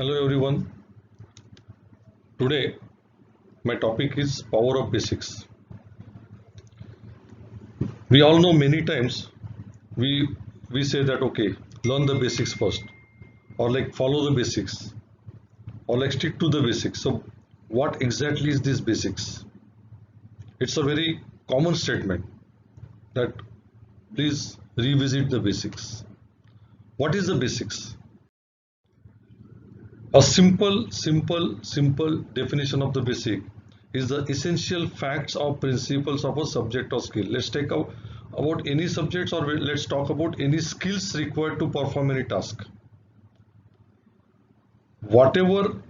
Hello everyone. Today my topic is power of basics. We all know many times we we say that okay, learn the basics first, or like follow the basics, or like stick to the basics. So what exactly is this basics? It's a very common statement that please revisit the basics. What is the basics? A simple definition of the basic is the essential facts or principles of a subject or skill. Let's take out about any subjects, or let's talk about any skills required to perform any task. Whatever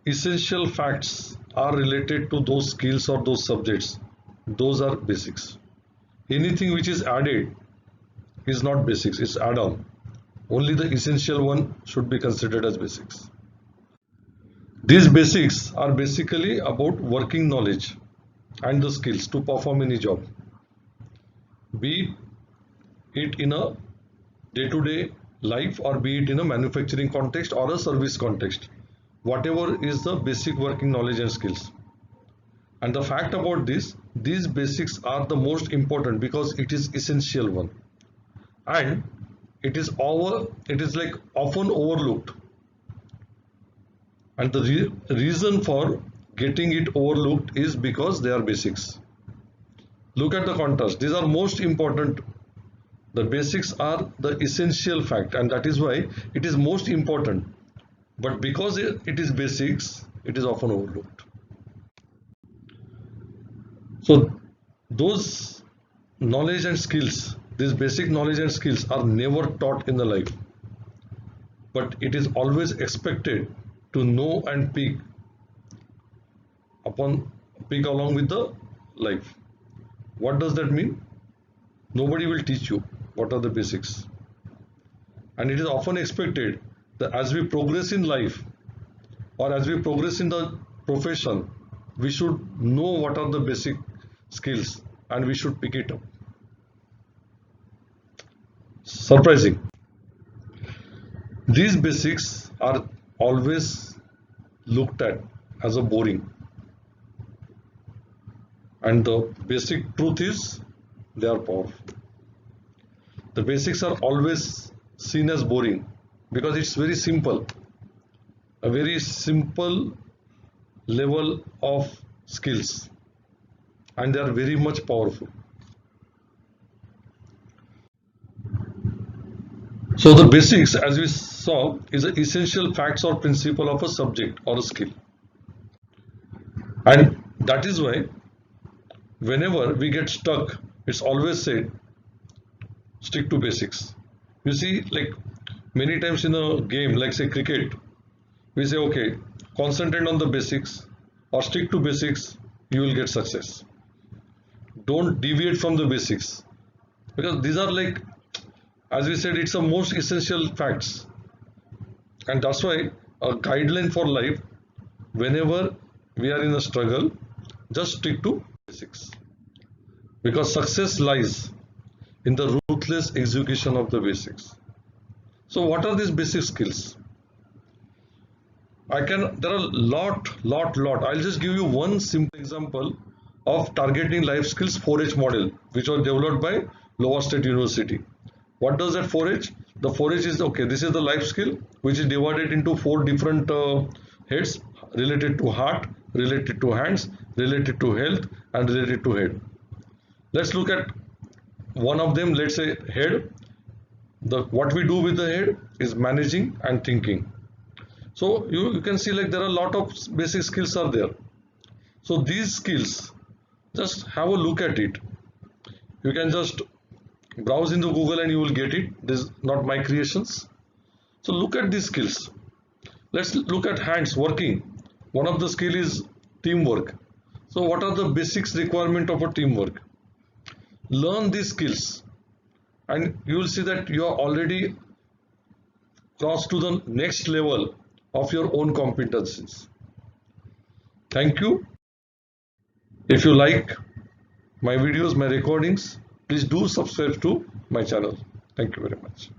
essential facts are related to those skills or those subjects, those are basics. Anything which is added is not basics, it's add-on. Only the essential one should be considered as basics. These basics are basically about working knowledge and the skills to perform any job, be it in a day-to-day life or be it in a manufacturing context or a service context. Whatever is the basic working knowledge and skills. And the fact about this, these basics are the most important because it is essential one, and it is like often overlooked. And the reason for getting it overlooked is because they are basics. Look at the contrast. These are most important. The basics are the essential fact, and that is why it is most important. But because it is basics, it is often overlooked. So those knowledge and skills, these basic knowledge and skills are never taught in the life, but it is always expected to know and pick along with the life. What does that mean? Nobody will teach you what are the basics, and it is often expected that as we progress in life or as we progress in the profession, we should know what are the basic skills and we should pick it up. Surprising. These basics are always looked at as a boring, and the basic truth is they are powerful. The basics are always seen as boring because it's very simple, a very simple level of skills, and they are very much powerful. So the basics, as we saw, is the essential facts or principle of a subject or a skill, and that is why whenever we get stuck, it's always said stick to basics. You see, like many times in a game, like say cricket, we say okay, concentrate on the basics or stick to basics, you will get success. Don't deviate from the basics because these are like, as we said, it's the most essential facts, and that's why a guideline for life, whenever we are in a struggle, just stick to basics because success lies in the ruthless execution of the basics. So what are these basic skills? There are a lot. I'll just give you one simple example of targeting life skills 4H model, which was developed by Iowa State University. What does that 4H? The 4H is okay. This is the life skill, which is divided into four different heads related to heart, related to hands, related to health, and related to head. Let's look at one of them. Let's say head. What we do with the head is managing and thinking. So you can see like there are a lot of basic skills are there. So these skills, just have a look at it. You can just browse into Google and you will get it. This is not my creations. So look at these skills. Let's look at hands working. One of the skill is teamwork. So what are the basics requirement of a teamwork? Learn these skills and you will see that you are already crossed to the next level of your own competencies. Thank you. If you like my videos, my recordings, please do subscribe to my channel. Thank you very much.